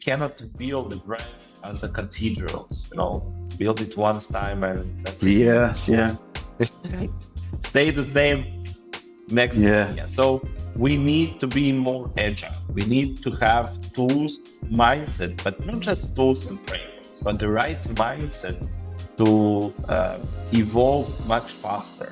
cannot build the brand as a cathedral, build it once time and that's it. Yeah. Stay the same next time. Yeah. So we need to be more agile. We need to have tools, mindset, but not just tools and frameworks, but the right mindset to evolve much faster.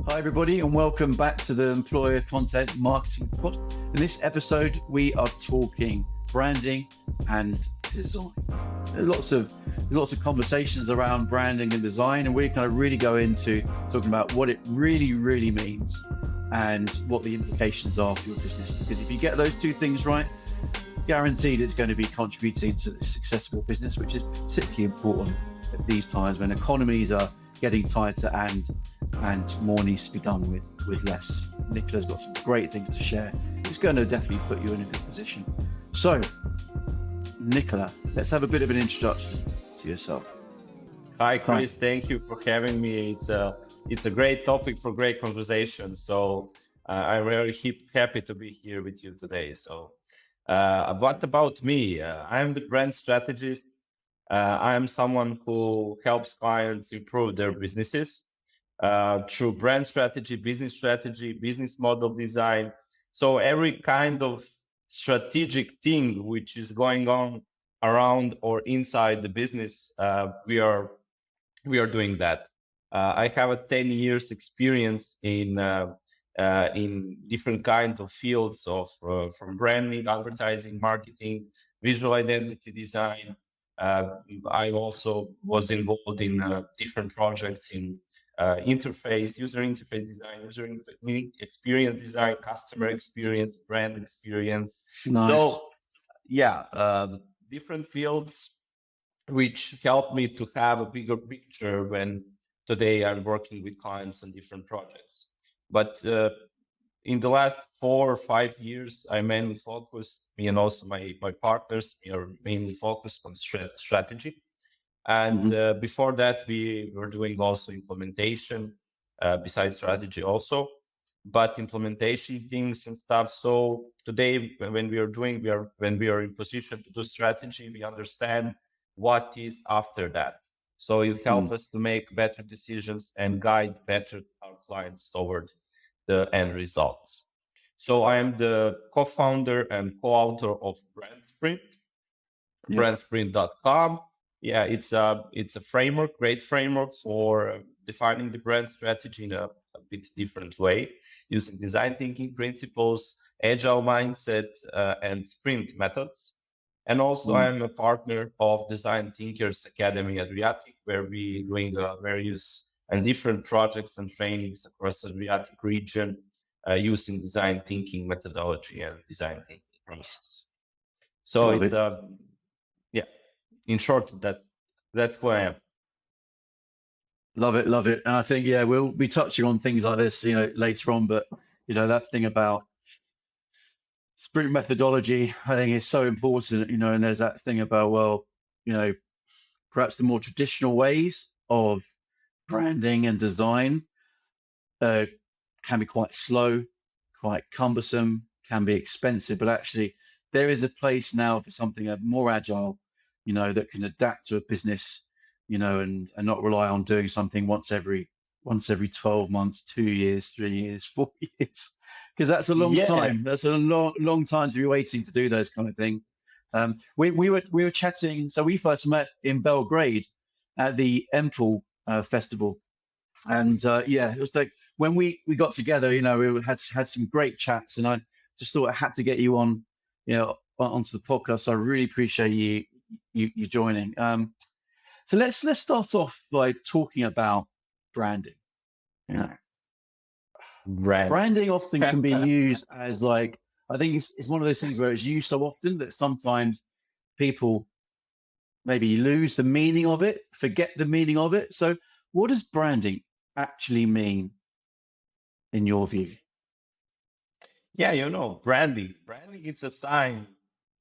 Hi everybody, and welcome back to the Employer Content Marketing Pod. In this episode, we are talking branding and design. There's lots of conversations around branding and design, and we're going to really go into talking about what it really means and what the implications are for your business. Because if you get those two things right, guaranteed it's going to be contributing to the successful business, which is particularly important at these times when economies are getting tighter and more needs to be done with less. Nikola's got some great things to share. It's going to definitely put you in a good position. So, Nikola, let's have a bit of an introduction to yourself. Hi, Chris. Thank you for having me. It's a great topic for great conversation. So I'm really happy to be here with you today. So what about me? I'm the brand strategist. I'm someone who helps clients improve their businesses through brand strategy, business model design. So every kind of strategic thing which is going on around or inside the business, we are doing that. I have a 10 years experience in different kinds of fields of from branding, advertising, marketing, visual identity design. I also was involved in different projects in user interface design, experience design, customer experience, brand experience. Nice. So, different fields which help me to have a bigger picture when today I'm working with clients on different projects. But in the last 4 or 5 years, I mainly focused, me and also my partners, we are mainly focused on strategy. And before that, we were doing also implementation, besides strategy also, but implementation things and stuff. So today, when we are in position to do strategy, we understand what is after that. So it helps us to make better decisions and guide better our clients toward the end results. So I am the co-founder and co-author of BrandSprint, BrandSprint.com. Yeah, it's a framework, great framework for defining the brand strategy in a bit different way, using design thinking principles, agile mindset, and sprint methods. And also I'm a partner of Design Thinkers Academy Adriatic, where we doing various and different projects and trainings across the Adriatic region using design thinking methodology and design thinking process. So in short, that's who I am. Love it. And I think, we'll be touching on things like this, later on, but that thing about sprint methodology, I think is so important, and there's that thing about, perhaps the more traditional ways of branding and design can be quite slow, quite cumbersome, can be expensive, but actually there is a place now for something more agile, that can adapt to a business, and not rely on doing something once every 12 months, 2 years, 3 years, 4 years, because that's a long time. That's a long time to be waiting to do those kind of things. We were chatting. So we first met in Belgrade at the Empel festival, and it was like when we got together. We had some great chats, and I just thought I had to get you on, onto the podcast. So I really appreciate you joining. So let's start off by talking about branding. Branding often can be used as I think it's one of those things where it's used so often that sometimes people maybe lose the meaning of it, forget the meaning of it. So what does branding actually mean in your view? Yeah, branding is a sign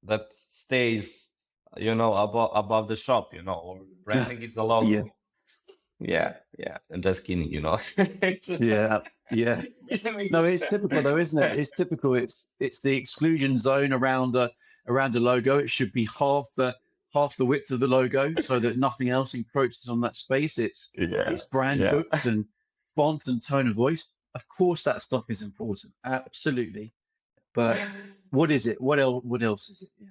that stays, above the shop, or branding is a logo. Yeah. I'm just kidding, Yeah. Yeah. Doesn't make No, any it's sense. typical though, isn't it? It's typical. It's the exclusion zone around a logo. It should be half the width of the logo so that nothing else encroaches on that space. Yeah, It's brand yeah. booked and font and tone of voice. Of course that stuff is important. Absolutely. But what is it? What else is it? Yeah.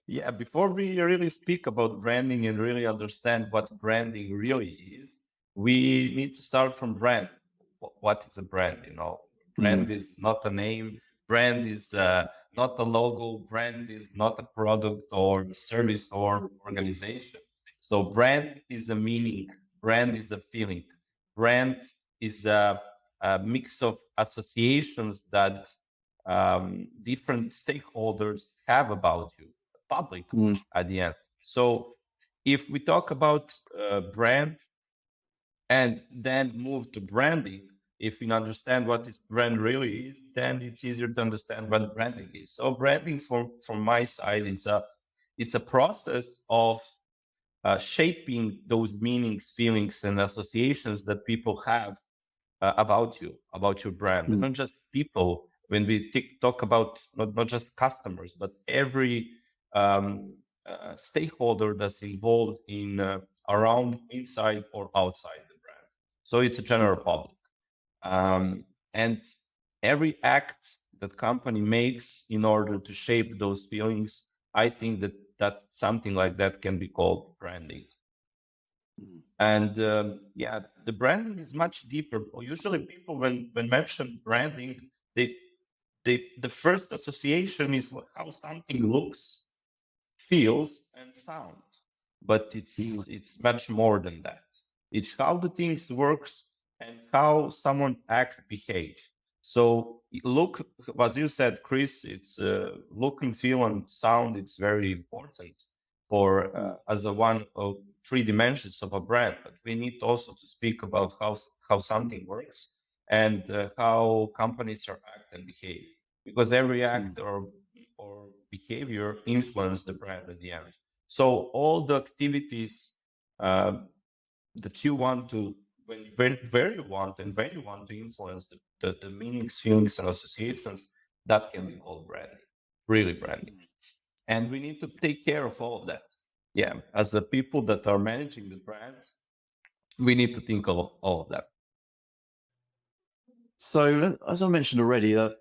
Yeah, before we really speak about branding and really understand what branding really is, we need to start from brand. What is a brand? You know, brand is not a name. Brand is not a logo. Brand is not a product or service or organization. So brand is a meaning. Brand is a feeling. Brand is a mix of associations that different stakeholders have about you, public at the end. So if we talk about brand and then move to branding, if we understand what is brand really is, then it's easier to understand what branding is. So branding from my side, it's a process of shaping those meanings, feelings, and associations that people have about you, about your brand, but not just people. When we talk about not just customers, but every stakeholder that's involved in around, inside, or outside the brand. So it's a general public, and every act that company makes in order to shape those feelings, I think that something like that can be called branding. And yeah, the branding is much deeper. Usually, people when mention branding, they the first association is how something looks, feels, and sounds. But it's much more than that. It's how the things works and how someone acts, behaves. So look, as you said, Chris, it's look and feel and sound. It's very important for as a one of three dimensions of a brand. But we need also to speak about how something works and how companies are act and behave, because every act or behavior influence the brand at the end. So all the activities uh, that you want to, when you very want and when you want to influence the meanings, feelings, and associations, that can be called branding, really branding. And we need to take care of all of that. Yeah, as the people that are managing the brands, we need to think of all of that. So as I mentioned already, the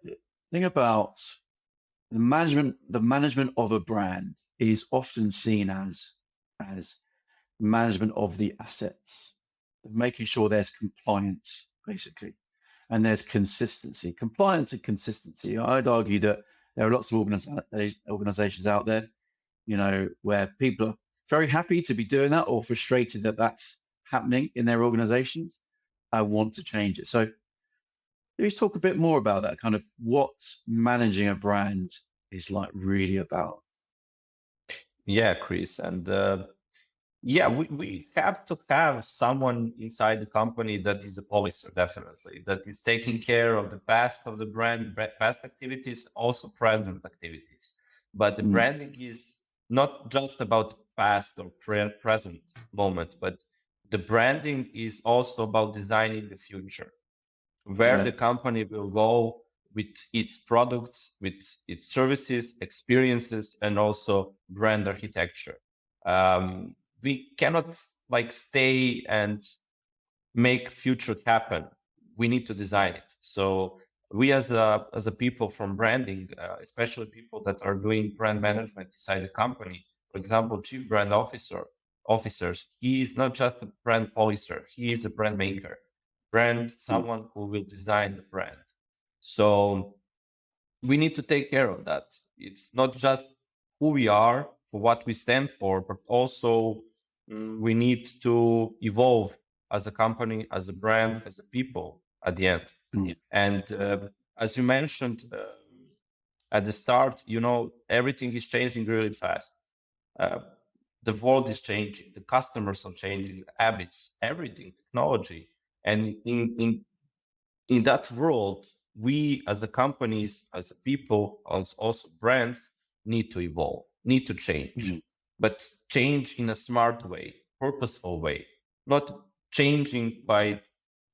thing about the management of a brand is often seen as management of the assets, making sure there's compliance, basically, and there's consistency. Compliance and consistency. I'd argue that there are lots of organizations out there, where people are very happy to be doing that or frustrated that that's happening in their organizations. I want to change it. So let's talk a bit more about that, kind of what managing a brand is like really about. Yeah, Chris. And yeah, we have to have someone inside the company that is a policer, definitely, that is taking care of the past of the brand, past activities, also present activities. But the branding is not just about past or present moment, but the branding is also about designing the future, where the company will go with its products, with its services, experiences, and also brand architecture. We cannot like stay and make future happen. We need to design it. So we as a people from branding, especially people that are doing brand management inside the company, for example, chief brand officers, he is not just a brand policer, he is a brand maker, brand someone who will design the brand. So we need to take care of that. It's not just who we are, what we stand for, but also we need to evolve as a company, as a brand, as a people at the end. And as you mentioned at the start, everything is changing really fast. Uh, the world is changing, the customers are changing, habits, everything, technology. And in that world, we as a companies, as a people, as also brands, need to evolve, need to change, but change in a smart way, purposeful way, not changing by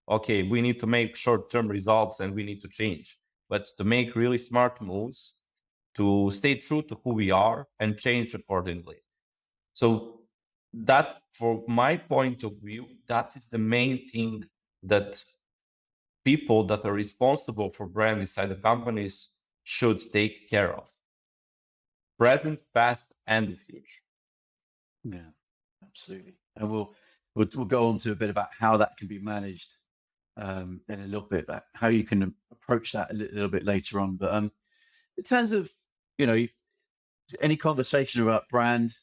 okay, we need to make short-term results and we need to change, but to make really smart moves, to stay true to who we are and change accordingly. So that, for my point of view, that is the main thing that people that are responsible for brand inside the companies should take care of. Present, past, and the future. Yeah, absolutely. And we'll go on to a bit about how that can be managed in a little bit, about how you can approach that a little bit later on. But in terms of, you know, any conversation about brand,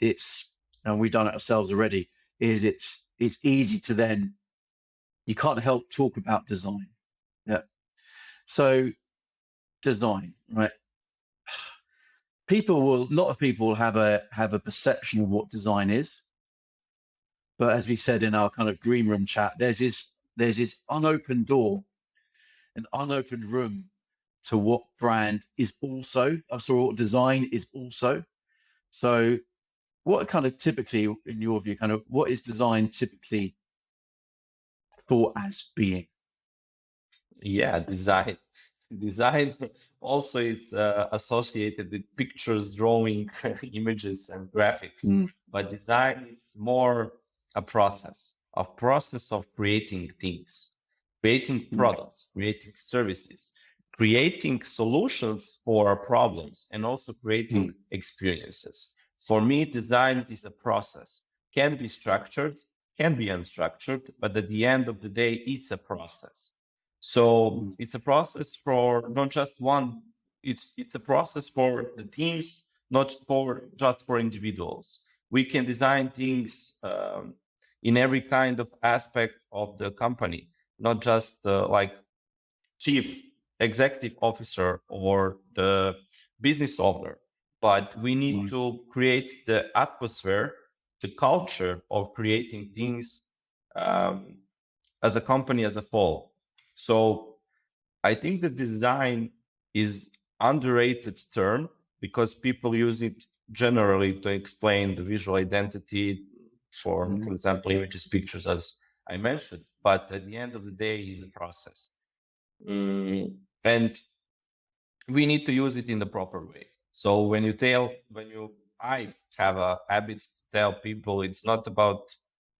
it's and we've done it ourselves already, is it's easy to then, you can't help talk about design. Yeah. So design, right? A lot of people have a perception of what design is. But as we said in our kind of green room chat, there's this unopened door, an unopened room to what brand is also, what design is also. So what kind of typically, in your view, kind of what is design typically thought as being? Yeah, design. Design also is associated with pictures, drawing, images, and graphics. Mm. But design is more a process of creating things, creating products, creating services, creating solutions for our problems, and also creating experiences. For me, design is a process. Can be structured, can be unstructured, but at the end of the day, it's a process. So it's a process for not just one, it's a process for the teams, not for just for individuals. We can design things in every kind of aspect of the company, not just like chief executive officer or the business owner, but we need to create the atmosphere, the culture of creating things as a company as a whole. So I think that design is underrated term because people use it generally to explain the visual identity for example, images, pictures, as I mentioned. But at the end of the day, it's a process. And we need to use it in the proper way. So I have a habit to tell people it's not about,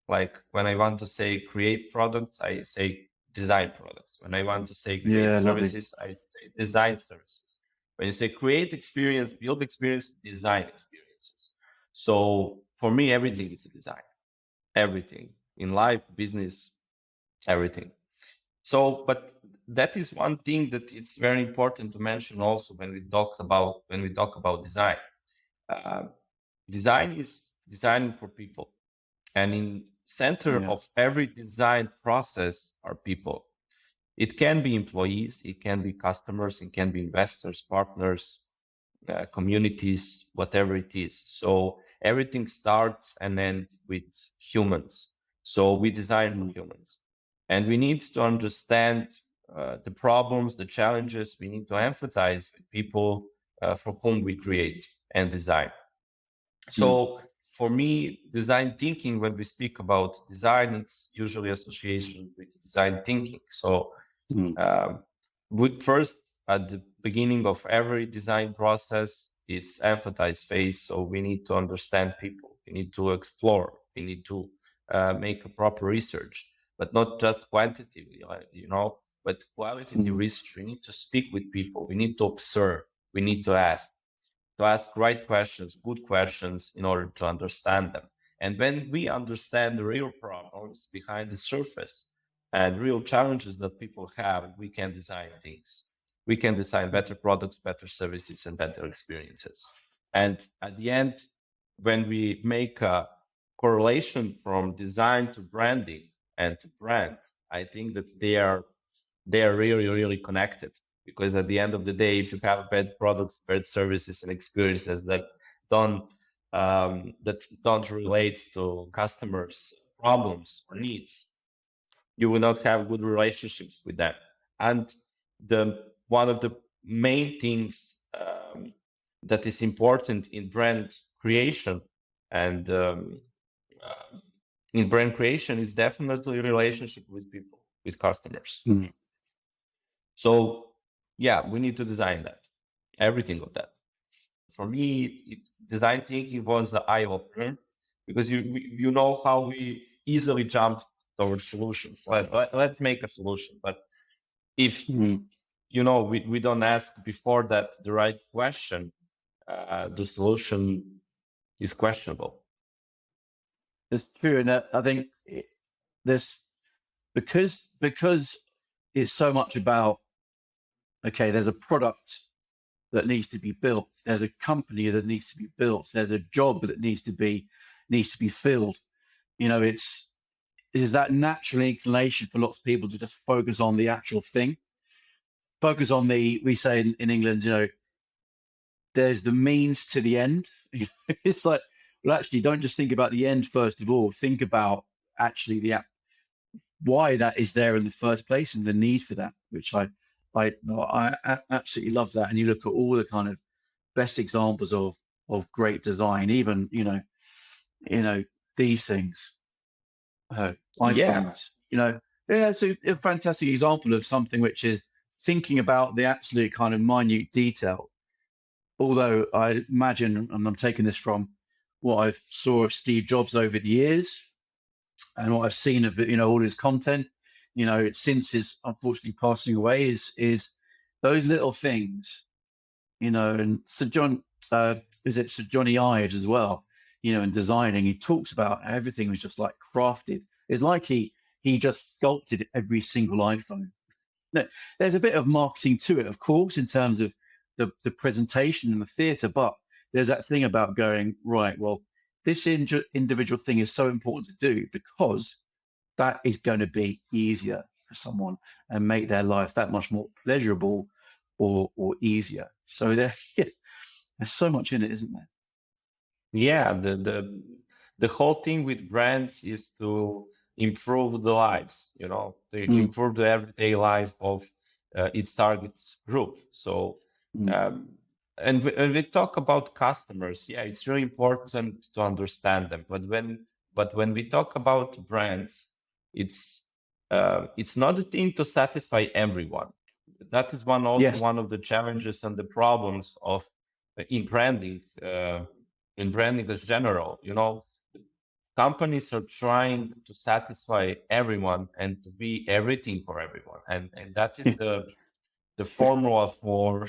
like, when I want to say create products, I say design products. When I want to say create services, I say design services. When you say create experience, build experience, design experiences. So for me, everything is a design. Everything in life, business, everything. So, but that is one thing that it's very important to mention also when we talk about design. Uh, Design is designing for people, and in center of every design process are people. It can be employees, it can be customers, it can be investors, partners, communities, whatever it is. So everything starts and ends with humans. So we design for humans, and we need to understand the problems, the challenges. We need to empathize with people for whom we create and design. So for me, design thinking, when we speak about design, it's usually association with design thinking. So with first, at the beginning of every design process, it's empathize phase. So we need to understand people. We need to explore. We need to make a proper research, but not just quantitatively, but qualitative research. We need to speak with people. We need to observe. We need to ask right questions, good questions, in order to understand them. And when we understand the real problems behind the surface and real challenges that people have, we can design things. We can design better products, better services, and better experiences. And at the end, when we make a correlation from design to branding and to brand, I think that they are really, really connected. Because at the end of the day, if you have bad products, bad services, and experiences that don't relate to customers' problems or needs, you will not have good relationships with them. And one of the main things that is important in brand creation and in brand creation is definitely relationship with people. with customers. Mm. So yeah, we need to design that, everything of that. For me, design thinking was the eye opener, because you know how we easily jump towards solutions. Let's make a solution, but if Mm. we don't ask before that the right question, the solution is questionable. It's true, and I think this because it's so much about, okay, there's a product that needs to be built, there's a company that needs to be built, there's a job that needs to be filled. Is that natural inclination for lots of people to just focus on the actual thing, focus on we say in England, there's the means to the end. It's like, well, actually, don't just think about the end first of all. Think about actually why that is there in the first place and the need for that, which I absolutely love that. And you look at all the kind of best examples of great design, even these things, Yeah, iPhones, yeah, it's a fantastic example of something which is thinking about the absolute kind of minute detail. Although I imagine, and I'm taking this from what I saw of Steve Jobs over the years and what I've seen of all his content, since his unfortunately passing away, is those little things, and Sir John, is it Sir Johnny Ive as well, in designing, he talks about everything was just like crafted. It's like he just sculpted every single iPhone. No, there's a bit of marketing to it, of course, in terms of the presentation and the theatre, but there's that thing about going, right, well, this individual thing is so important to do because that is going to be easier for someone and make their life that much more pleasurable or easier. So there's so much in it, isn't there? yeah. The whole thing with brands is to improve the lives, to improve the everyday life of its targets group. So and we talk about customers, yeah, it's really important to understand them. But when we talk about brands, it's not a thing to satisfy everyone. That is Yes. one of the challenges and the problems of in branding, as general. Companies are trying to satisfy everyone and to be everything for everyone, and that is the formula for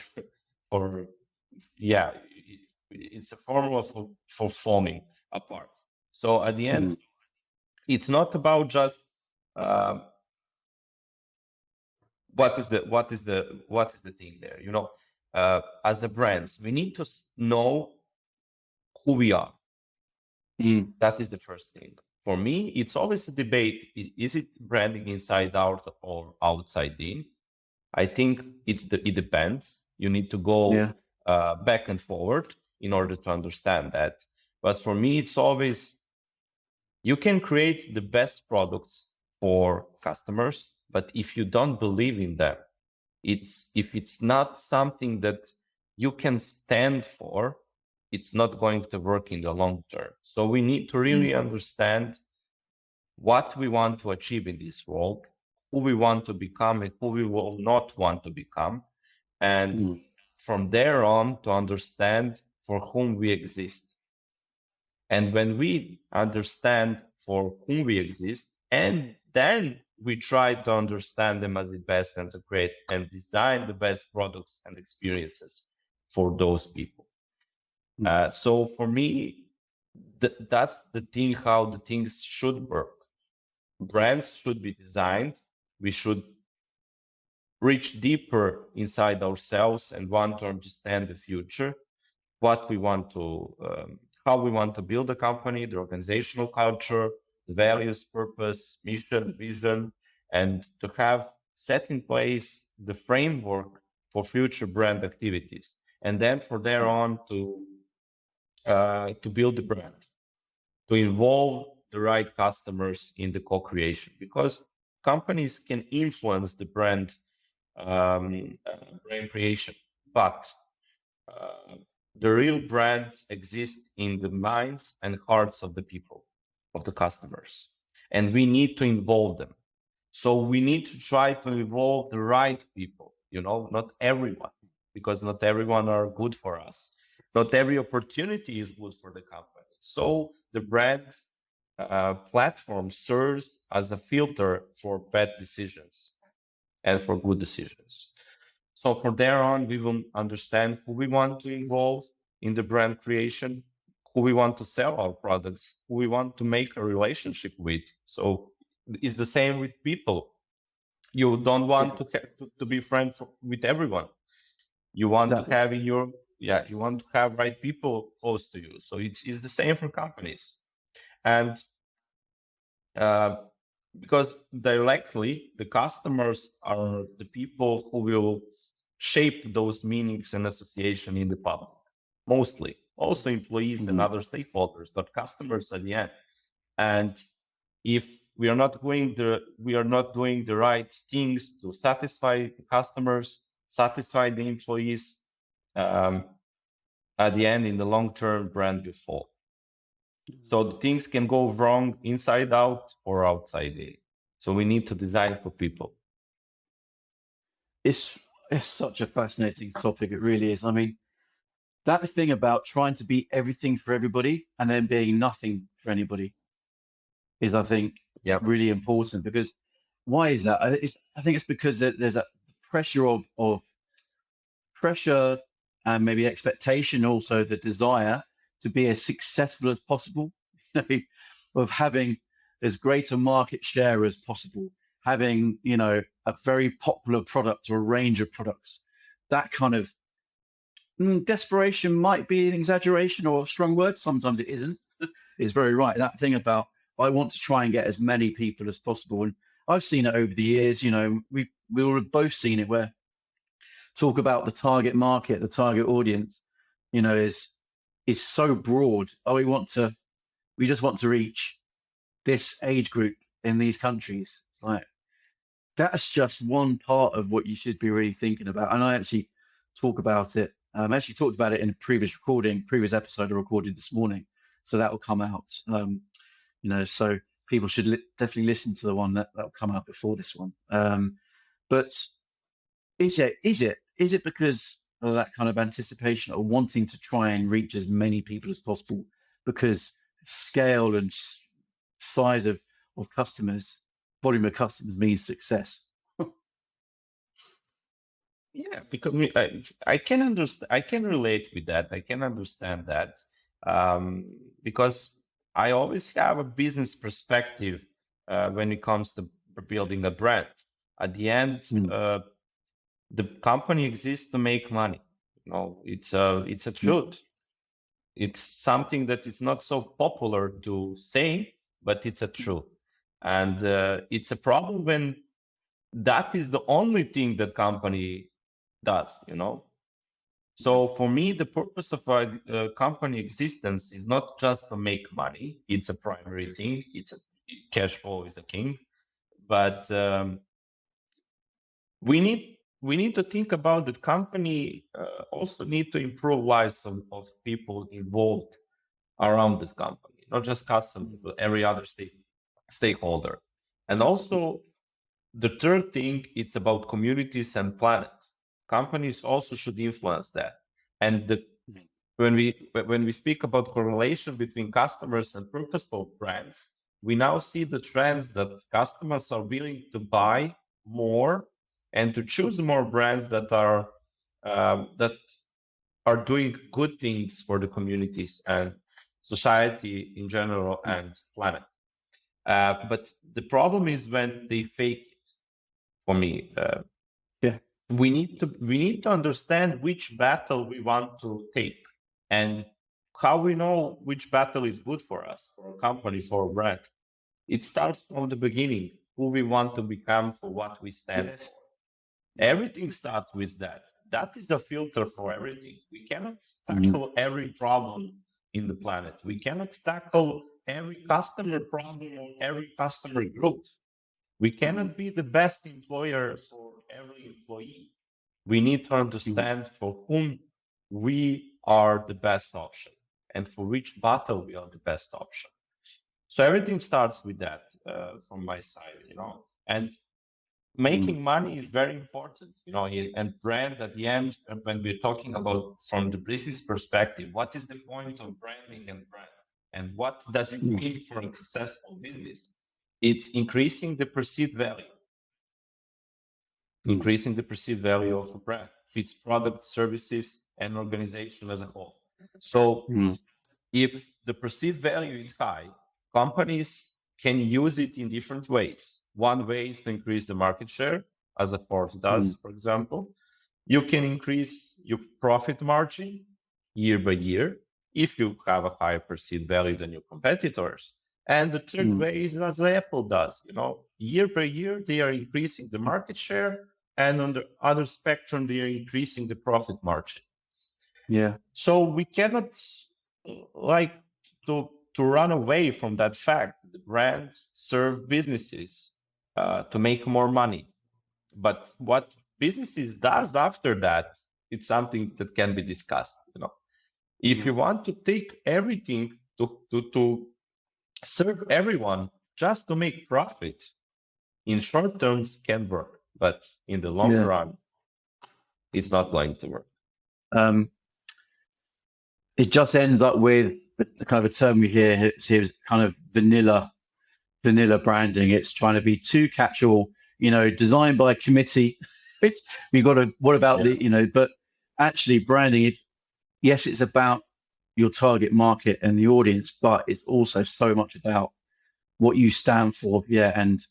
yeah, it's a formula for falling apart. So at the end, it's not about just what is the thing there. As a brands, we need to know who we are. That is the first thing. For me, it's always a debate: is it branding inside out or outside in? I think it depends. You need to go back and forward in order to understand that. But for me, it's always, you can create the best products for customers, but if you don't believe in them, if it's not something that you can stand for, it's not going to work in the long term. So we need to really understand what we want to achieve in this world, who we want to become and who we will not want to become. And from there on, to understand for whom we exist. And when we understand for whom we exist, and then we try to understand them as the best and to create and design the best products and experiences for those people. So for me, that's the thing, how the things should work. Brands should be designed. We should reach deeper inside ourselves and want to understand the future, what we want to, how we want to build a company, the organizational culture, the values, purpose, mission, vision, and to have set in place the framework for future brand activities. And then from there on to build the brand, to involve the right customers in the co-creation, because companies can influence the brand creation, but the real brand exists in the minds and hearts of the people, of the customers, and we need to involve them. So we need to try to involve the right people, not everyone, because not everyone are good for us. Not every opportunity is good for the company. So the brand platform serves as a filter for bad decisions and for good decisions. So from there on, we will understand who we want to involve in the brand creation, who we want to sell our products, who we want to make a relationship with. So it's the same with people. You don't want to be friends with everyone. You want to have you want to have right people close to you. So it's the same for companies. And uh, because directly the customers are the people who will shape those meanings and association in the public, mostly also employees and other stakeholders, but customers at the end. And if we are not doing the right things to satisfy the customers, satisfy the employees, at the end, in the long term, brand will fall. So the things can go wrong inside out or outside in. So we need to design for people. It's such a fascinating topic. It really is. I mean, that thing about trying to be everything for everybody and then being nothing for anybody is, I think, Yeah. really important. Because why is that? I think it's because there's a pressure of pressure and maybe expectation, also the desire to be as successful as possible, of having as great a market share as possible, having a very popular product or a range of products. That kind of desperation might be an exaggeration or a strong word. Sometimes it isn't. It's very right. That thing about, I want to try and get as many people as possible. And I've seen it over the years. We all have both seen it, where talk about the target market, the target audience, is so broad. Oh, we just want to reach this age group in these countries. It's like, that's just one part of what you should be really thinking about. And I actually talk about it. I actually talked about it in a previous episode I recorded this morning. So that will come out. So people should definitely listen to the one that will come out before this one. But is it because of that kind of anticipation or wanting to try and reach as many people as possible, because scale and size of customers, volume of customers means success? Yeah, because I can understand, I can relate with that. I can understand that, because I always have a business perspective when it comes to building a brand. At the end, the company exists to make money. It's a truth. It's something that is not so popular to say, but it's a truth. And it's a problem when that is the only thing that company does. So for me, the purpose of a company existence is not just to make money. It's a primary thing. Cash flow is the king, but we need to think about that company also need to improve lives of people involved around this company, not just customers, but every other stakeholder. And also the third thing, it's about communities and planet. Companies also should influence that. And when we speak about correlation between customers and purposeful brands, we now see the trends that customers are willing to buy more and to choose more brands that are doing good things for the communities and society in general and planet. But the problem is when they fake it. For me, we need to understand which battle we want to take and how we know which battle is good for us, for a company, for a brand. It starts from the beginning, who we want to become, for what we stand for. Everything starts with that. That is the filter for everything. We cannot tackle every problem in the planet. We cannot tackle every customer problem or every customer growth. We cannot be the best employer for every employee. We need to understand for whom we are the best option and for which battle we are the best option. So everything starts with that from my side, And making money is very important, and brand at the end, when we're talking about from the business perspective, what is the point of branding and brand? And what does it mean for a successful business? It's increasing the perceived value of a brand, its product, services, and organization as a whole. So if the perceived value is high, companies can use it in different ways. One way is to increase the market share, as a Porsche does, for example. You can increase your profit margin year by year if you have a higher perceived value than your competitors. And the third way is as Apple does. Year by year, they are increasing the market share, and on the other spectrum, they are increasing the profit margin. Yeah. So we cannot like to run away from that fact. The brands serve businesses to make more money. But what businesses does after that, it's something that can be discussed. If you want to take everything to serve everyone just to make profit, in short terms can work, but in the long run, it's not going to work. It just ends up with the kind of a term we hear here is kind of vanilla branding. It's trying to be too catch-all, designed by a committee. We've got to, what about but actually branding, yes, it's about your target market and the audience, but it's also so much about what you stand for, and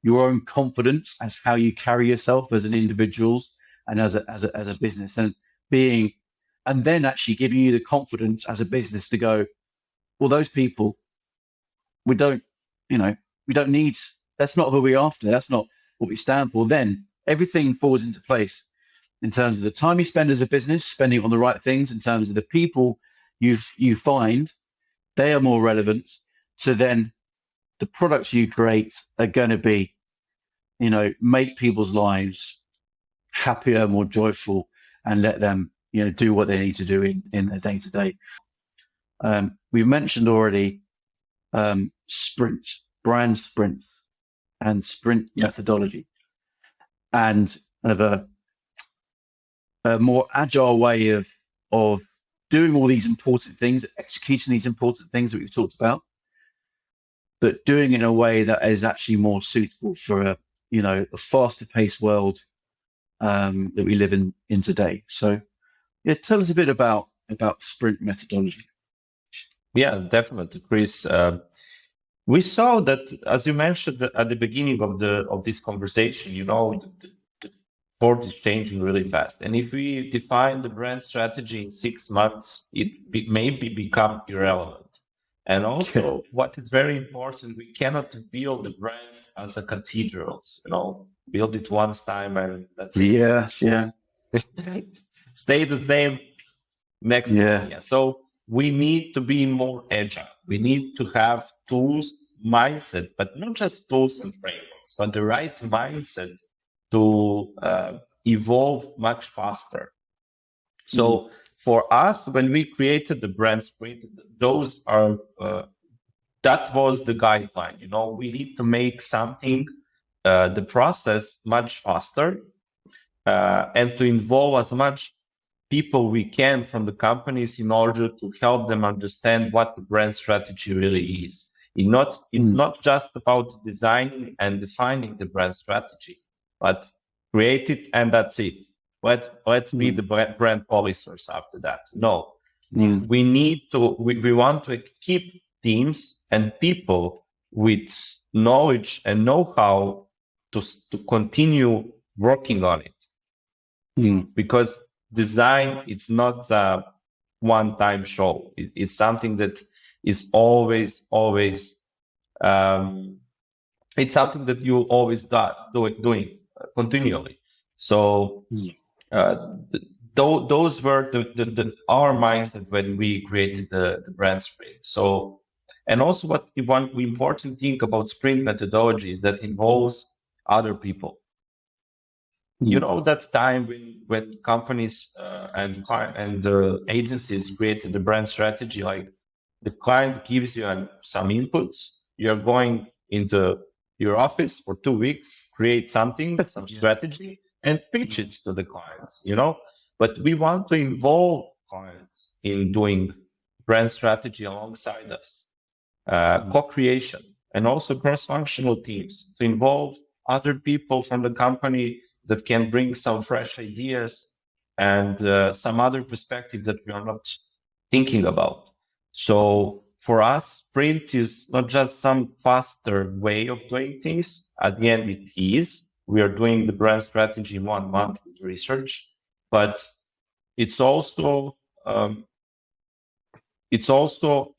your own confidence as how you carry yourself as an individual and as a business, and then actually giving you the confidence as a business to go, well, those people, we don't need, that's not who we're after, that's not what we stand for. Then everything falls into place in terms of the time you spend as a business, spending on the right things, in terms of the people you find, they are more relevant. So then the products you create are going to be, make people's lives happier, more joyful, and let them, do what they need to do in their day to day. We've mentioned already sprint, BrandSprint, and sprint methodology, and kind of a more agile way of doing all these important things, executing these important things that we've talked about, but doing it in a way that is actually more suitable for a faster paced world that we live in today. So tell us a bit about sprint methodology. Yeah, definitely, Chris. We saw that, as you mentioned at the beginning of this conversation, the sport is changing really fast. And if we define the brand strategy in 6 months, it maybe become irrelevant. And also, what is very important, we cannot build the brand as a cathedral. Build it once time and that's it. Yeah. Stay the same next time. Yeah. So we need to be more agile. We need to have tools, mindset, but not just tools and frameworks, but the right mindset to evolve much faster. So for us, when we created the BrandSprint, those are that was the guideline. We need to make something, the process much faster, and to involve as much people we can from the companies in order to help them understand what the brand strategy really is. It's not just about designing and defining the brand strategy, but create it and that's it. Let's be the brand policers after that. No, we need to. We want to keep teams and people with knowledge and know-how to continue working on it, because design, it's not a one-time show. It's something that is always it's something that you always doing continually. So those were our mindset when we created the BrandSprint. So, and also one important thing about sprint methodology is that involves other people. That time when companies and agencies created the brand strategy, like the client gives you some inputs, you're going into your office for 2 weeks, create something, some strategy, and pitch it to the clients, But we want to involve clients in doing brand strategy alongside us, co-creation, and also cross-functional teams to involve other people from the company that can bring some fresh ideas and some other perspective that we are not thinking about. So for us, sprint is not just some faster way of doing things. At the end, it is. We are doing the brand strategy in 1 month with research, but it's also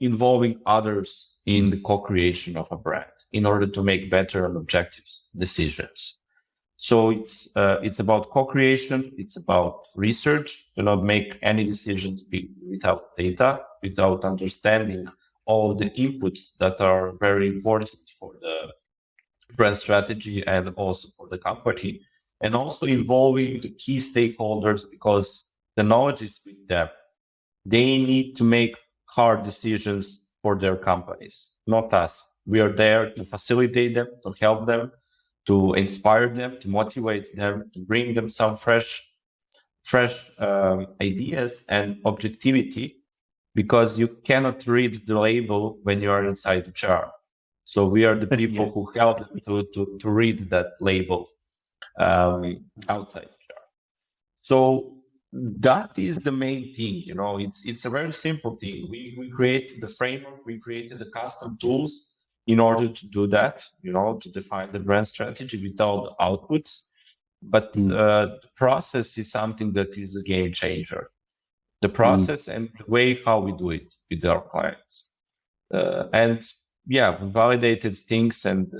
involving others in the co-creation of a brand in order to make better and objective decisions. So it's about co-creation. It's about research. Do not make any decisions without data, without understanding all the inputs that are very important for the brand strategy and also for the company, and also involving the key stakeholders because the knowledge is with them. They need to make hard decisions for their companies, not us. We are there to facilitate them, to help them, to inspire them, to motivate them, to bring them some fresh ideas and objectivity, because you cannot read the label when you are inside the jar. So we are the people who help them to read that label outside the jar. So that is the main thing, it's a very simple thing. We created the framework, we created the custom tools in order to do that, to define the brand strategy with all the outputs. But the process is something that is a game changer. The process and the way how we do it with our clients. We validated things, and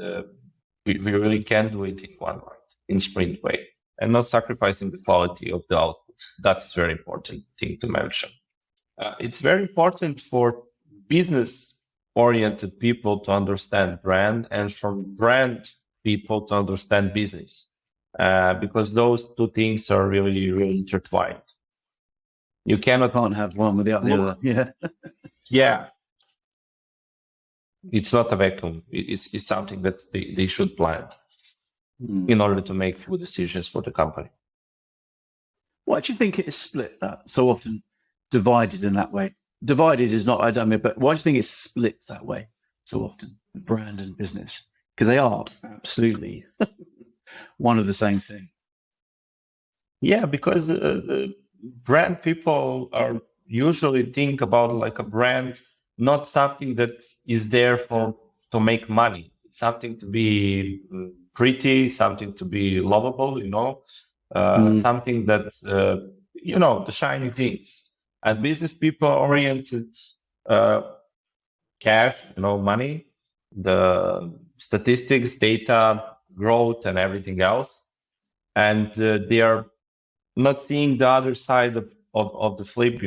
we really can do it in one right, in sprint way, and not sacrificing the quality of the outputs. That's a very important thing to mention. It's very important for business-oriented people to understand brand, and from brand people to understand business, because those two things are really, really intertwined. You can't have one without the other. Yeah. Yeah. It's not a vacuum. It's something that they should plan in order to make good decisions for the company. Why do you think it is split so often, divided in that way? Divided is not, I don't mean, but why do you think it's split that way so often, brand and business? Because they are absolutely one of the same thing. Yeah, because brand people are usually think about like a brand, not something that is there to make money. It's something to be pretty, something to be lovable, something that's, the shiny things. And business people oriented cash, money, the statistics, data, growth, and everything else. And they are not seeing the other side of the flip,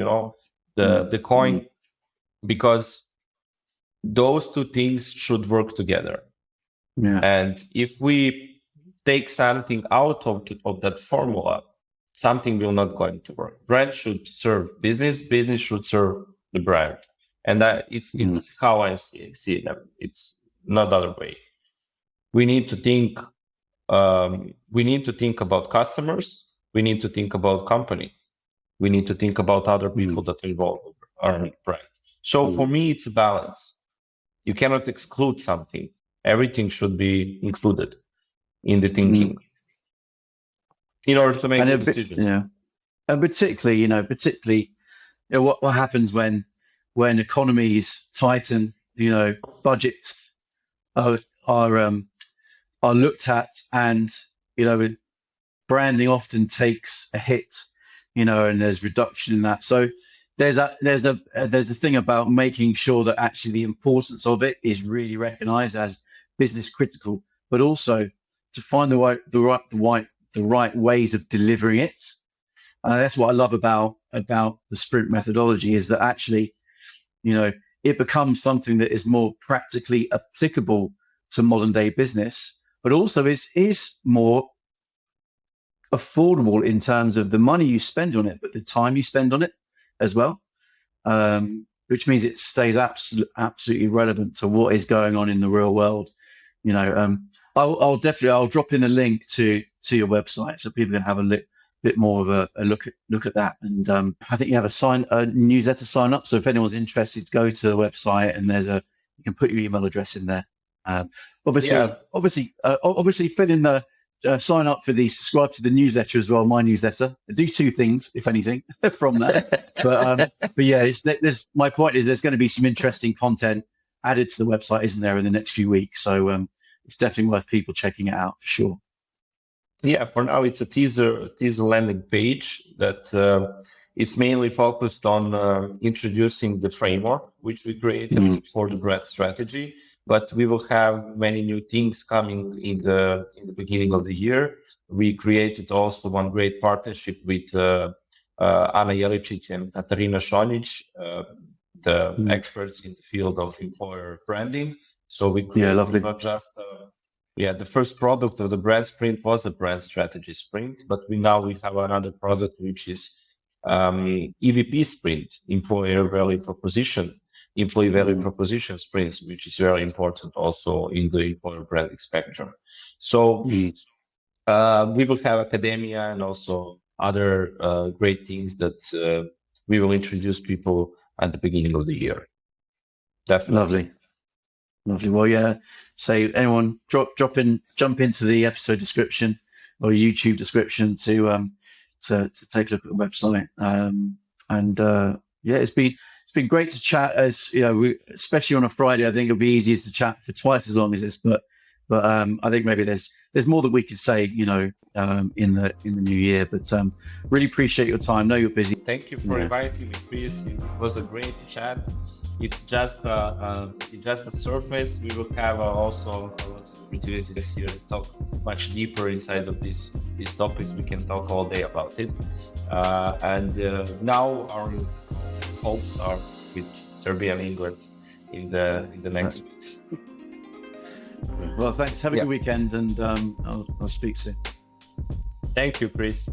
the coin, because those two things should work together. Yeah. And if we take something out of that formula, something will not going to work. Brand should serve business, business should serve the brand. And it's how I see them. It's not the other way. We need to think about customers. We need to think about company. We need to think about other people that involve our brand. So for me, it's a balance. You cannot exclude something. Everything should be included in the thinking in order to make good decisions. Yeah, and particularly, what happens when economies tighten, budgets are looked at, and branding often takes a hit, and there's reduction in that. So there's a thing about making sure that actually the importance of it is really recognized as business critical, but also to find the right ways of delivering it. That's what I love about the sprint methodology, is that actually, it becomes something that is more practically applicable to modern day business, but also is more affordable in terms of the money you spend on it, but the time you spend on it as well, which means it stays absolutely relevant to what is going on in the real world. I'll definitely I'll drop in a link to your website so people can have a bit more of a look at that. And I think you have a newsletter sign up. So if anyone's interested, go to the website and you can put your email address in there. Obviously, Yeah. obviously, fill in the sign up for subscribe to the newsletter as well. My newsletter. I do two things, if anything, from that. But yeah, my point is there's going to be some interesting content added to the website, isn't there, in the next few weeks? So it's definitely worth people checking it out for sure. Yeah, for now it's a teaser landing page that it's mainly focused on introducing the framework which we created for the brand strategy. But we will have many new things coming in the beginning of the year. We created also one great partnership with Ana Jelicic and Katarina Šonić, the experts in the field of employer branding. So we created not just the first product of the BrandSprint was a brand strategy sprint, but we have another product which is EVP sprint, employee value proposition sprints, which is very important also in the employer branding spectrum. So we will have academia and also other great things that we will introduce people at the beginning of the year. Definitely. Lovely. Well, yeah. So anyone jump into the episode description or YouTube description to take a look at the website. It's been great to chat. As you know, especially on a Friday, I think it'll be easier to chat for twice as long as this. But I think maybe there's more that we could say, in the new year. But really appreciate your time. Know you're busy. Thank you for inviting me, Chris. It was a great chat. It's just a surface. We will have also a lot of opportunities here to talk much deeper inside of these topics. We can talk all day about it. Now our hopes are with Serbia and England in the next weeks. Well, thanks. Have a good weekend, and I'll speak soon. Thank you, Chris.